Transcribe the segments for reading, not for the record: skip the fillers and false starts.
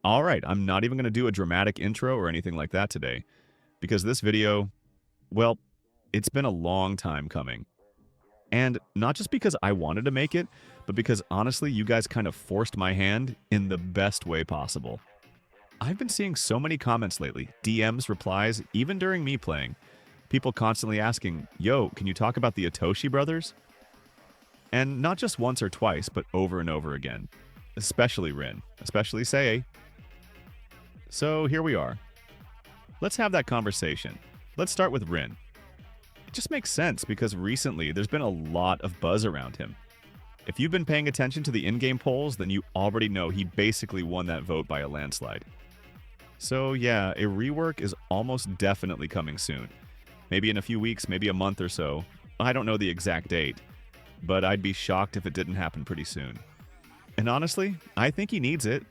All right, I'm not even going to do a dramatic intro or anything like that today, because this video, well, it's been a long time coming. And not just because I wanted to make it, but because honestly, you guys kind of forced my hand in the best way possible. I've been seeing so many comments lately, DMs, replies, even during me playing. People constantly asking, yo, can you talk about the Itoshi brothers? And not just once or twice, but over and over again. Especially Rin, especially Sae. So here we are. Let's have that conversation. Let's start with Rin. It just makes sense because recently there's been a lot of buzz around him. If you've been paying attention to the in-game polls, then you already know he basically won that vote by a landslide. So yeah, a rework is almost definitely coming soon. Maybe in a few weeks, maybe a month or so. I don't know the exact date, but I'd be shocked if it didn't happen pretty soon. And honestly, I think he needs it.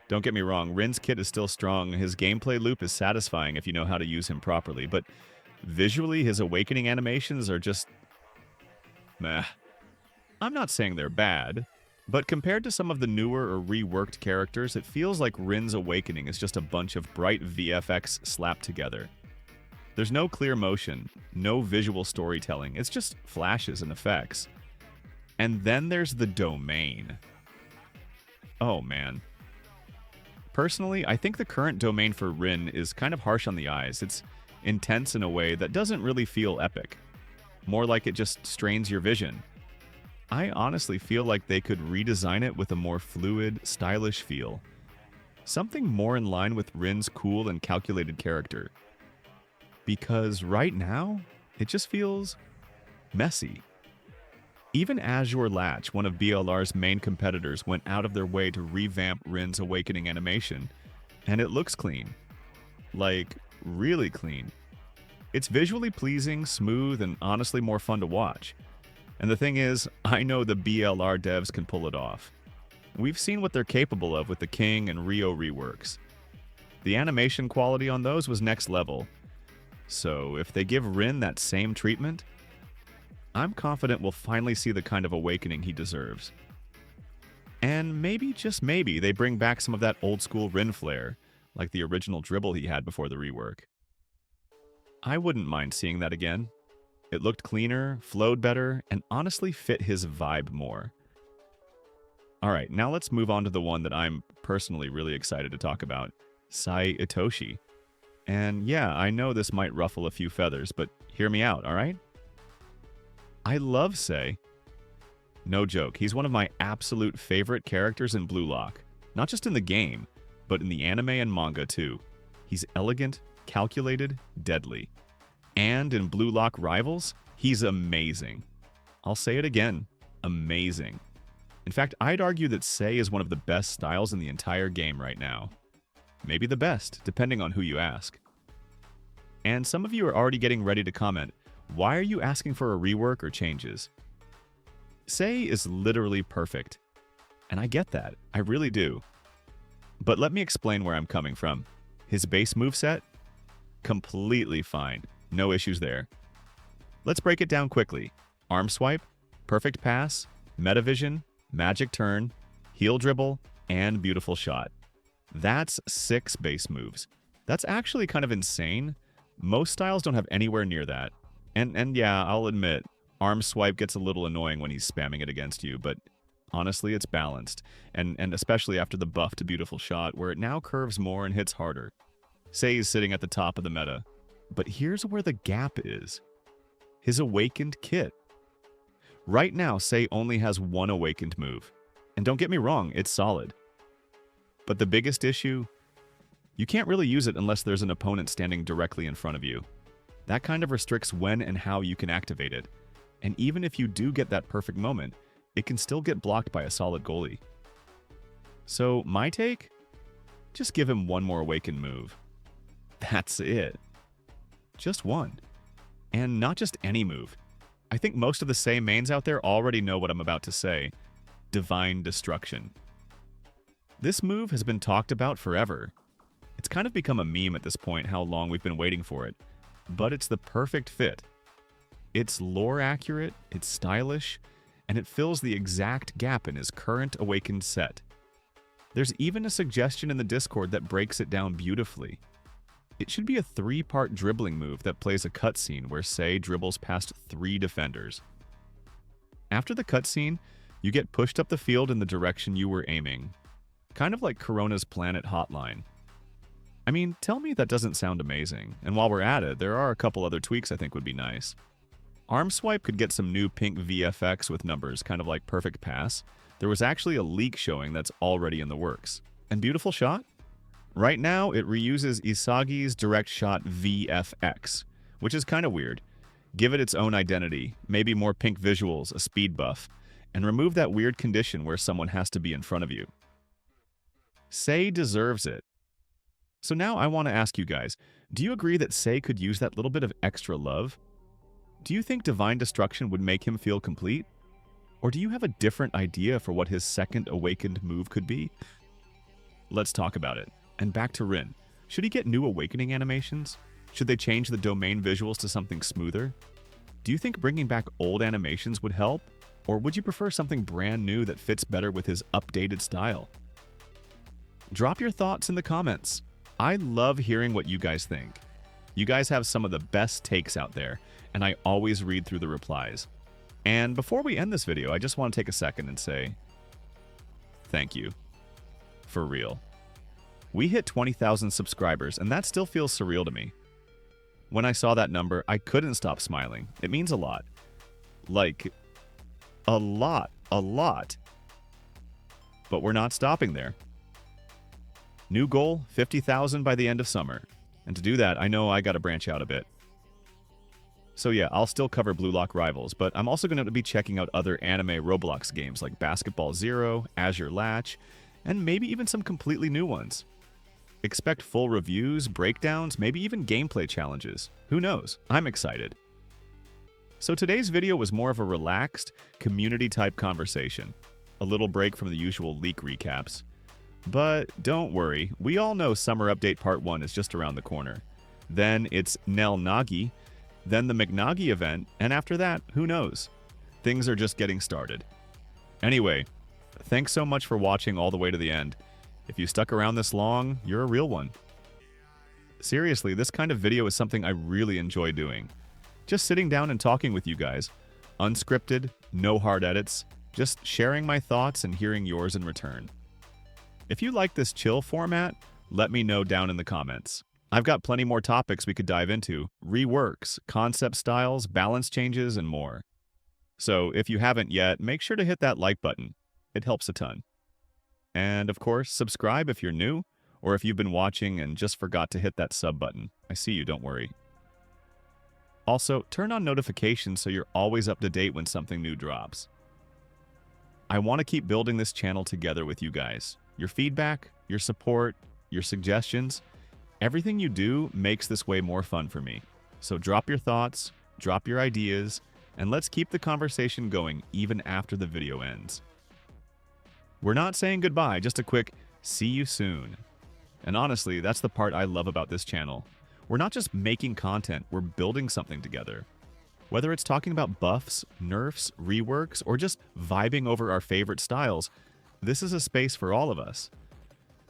Don't get me wrong, Rin's kit is still strong, his gameplay loop is satisfying if you know how to use him properly, but visually his awakening animations are just meh. I'm not saying they're bad, but compared to some of the newer or reworked characters, it feels like Rin's awakening is just a bunch of bright VFX slapped together. There's no clear motion, no visual storytelling, it's just flashes and effects. And then there's the domain. Oh man. Personally, I think the current domain for Rin is kind of harsh on the eyes. It's intense in a way that doesn't really feel epic. More like it just strains your vision. I honestly feel like they could redesign it with a more fluid, stylish feel. Something more in line with Rin's cool and calculated character. Because right now, it just feels messy. Even Azure Latch, one of BLR's main competitors, went out of their way to revamp Rin's awakening animation, and it looks clean. Like, really clean. It's visually pleasing, smooth, and honestly more fun to watch. And the thing is, I know the BLR devs can pull it off. We've seen what they're capable of with the King and Rio reworks. The animation quality on those was next level. So if they give Rin that same treatment, I'm confident we'll finally see the kind of awakening he deserves. And maybe, just maybe, they bring back some of that old-school Rin flair, like the original dribble he had before the rework. I wouldn't mind seeing that again. It looked cleaner, flowed better, and honestly fit his vibe more. Alright, now let's move on to the one that I'm personally really excited to talk about, Sae Itoshi. And yeah, I know this might ruffle a few feathers, but hear me out, alright? I love Sae. No joke, he's one of my absolute favorite characters in Blue Lock. Not just in the game, but in the anime and manga too. He's elegant, calculated, deadly. And in Blue Lock Rivals, he's amazing. I'll say it again, amazing. In fact, I'd argue that Sae is one of the best styles in the entire game right now. Maybe the best, depending on who you ask. And some of you are already getting ready to comment, why are you asking for a rework or changes? Sae is literally perfect. And I get that, I really do. But let me explain where I'm coming from. His base moveset? Completely fine. No issues there. Let's break it down quickly. Arm swipe, perfect pass, metavision, magic turn, heel dribble, and beautiful shot. That's 6 base moves. That's actually kind of insane. Most styles don't have anywhere near that. And yeah, I'll admit, arm swipe gets a little annoying when he's spamming it against you, but honestly, it's balanced. And especially after the buff to beautiful shot, where it now curves more and hits harder. Sae he's sitting at the top of the meta. But here's where the gap is. His awakened kit. Right now, Sae only has one awakened move. And don't get me wrong, it's solid. But the biggest issue, you can't really use it unless there's an opponent standing directly in front of you. That kind of restricts when and how you can activate it. And even if you do get that perfect moment, it can still get blocked by a solid goalie. So my take? Just give him one more awakened move. That's it. Just one. And not just any move. I think most of the Sae mains out there already know what I'm about to say. Divine Destruction. This move has been talked about forever. It's kind of become a meme at this point how long we've been waiting for it. But it's the perfect fit. It's lore accurate, it's stylish, and it fills the exact gap in his current awakened set. There's even a suggestion in the Discord that breaks it down beautifully. It should be a 3-part dribbling move that plays a cutscene where Sae dribbles past 3 defenders. After the cutscene, you get pushed up the field in the direction you were aiming. Kind of like Corona's Planet Hotline. I mean, tell me that doesn't sound amazing. And while we're at it, there are a couple other tweaks I think would be nice. Arm swipe could get some new pink VFX with numbers, kind of like Perfect Pass. There was actually a leak showing that's already in the works. And Beautiful Shot? Right now, it reuses Isagi's Direct Shot VFX, which is kind of weird. Give it its own identity, maybe more pink visuals, a speed buff, and remove that weird condition where someone has to be in front of you. Sae deserves it. So now I want to ask you guys, do you agree that Sae could use that little bit of extra love? Do you think Divine Destruction would make him feel complete? Or do you have a different idea for what his second awakened move could be? Let's talk about it. And back to Rin. Should he get new awakening animations? Should they change the domain visuals to something smoother? Do you think bringing back old animations would help? Or would you prefer something brand new that fits better with his updated style? Drop your thoughts in the comments. I love hearing what you guys think. You guys have some of the best takes out there, and I always read through the replies. And before we end this video, I just want to take a second and say thank you. For real. We hit 20,000 subscribers, and that still feels surreal to me. When I saw that number, I couldn't stop smiling. It means a lot. Like, a lot. But we're not stopping there. New goal, 50,000 by the end of summer. And to do that, I know I gotta branch out a bit. So yeah, I'll still cover Blue Lock Rivals, but I'm also going to be checking out other anime Roblox games like Basketball Zero, Azure Latch, and maybe even some completely new ones. Expect full reviews, breakdowns, maybe even gameplay challenges. Who knows? I'm excited. So today's video was more of a relaxed, community-type conversation. A little break from the usual leak recaps. But don't worry, we all know Summer Update Part 1 is just around the corner. Then it's Nel Nagi, then the McNagi event, and after that, who knows? Things are just getting started. Anyway, thanks so much for watching all the way to the end. If you stuck around this long, you're a real one. Seriously, this kind of video is something I really enjoy doing. Just sitting down and talking with you guys. Unscripted, no hard edits, just sharing my thoughts and hearing yours in return. If you like this chill format, let me know down in the comments. I've got plenty more topics we could dive into, reworks, concept styles, balance changes, and more. So if you haven't yet, make sure to hit that like button. It helps a ton. And of course, subscribe if you're new, or if you've been watching and just forgot to hit that sub button. I see you, don't worry. Also, turn on notifications so you're always up to date when something new drops. I want to keep building this channel together with you guys. Your feedback, your support, your suggestions, everything you do makes this way more fun for me. So drop your thoughts, drop your ideas, and let's keep the conversation going even after the video ends. We're not saying goodbye, just a quick see you soon. And honestly, that's the part I love about this channel. We're not just making content, we're building something together. Whether it's talking about buffs, nerfs, reworks, or just vibing over our favorite styles, this is a space for all of us.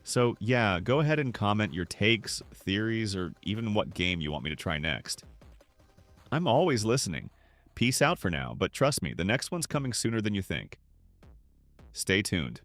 So yeah, go ahead and comment your takes, theories, or even what game you want me to try next. I'm always listening. Peace out for now, but trust me, the next one's coming sooner than you think. Stay tuned.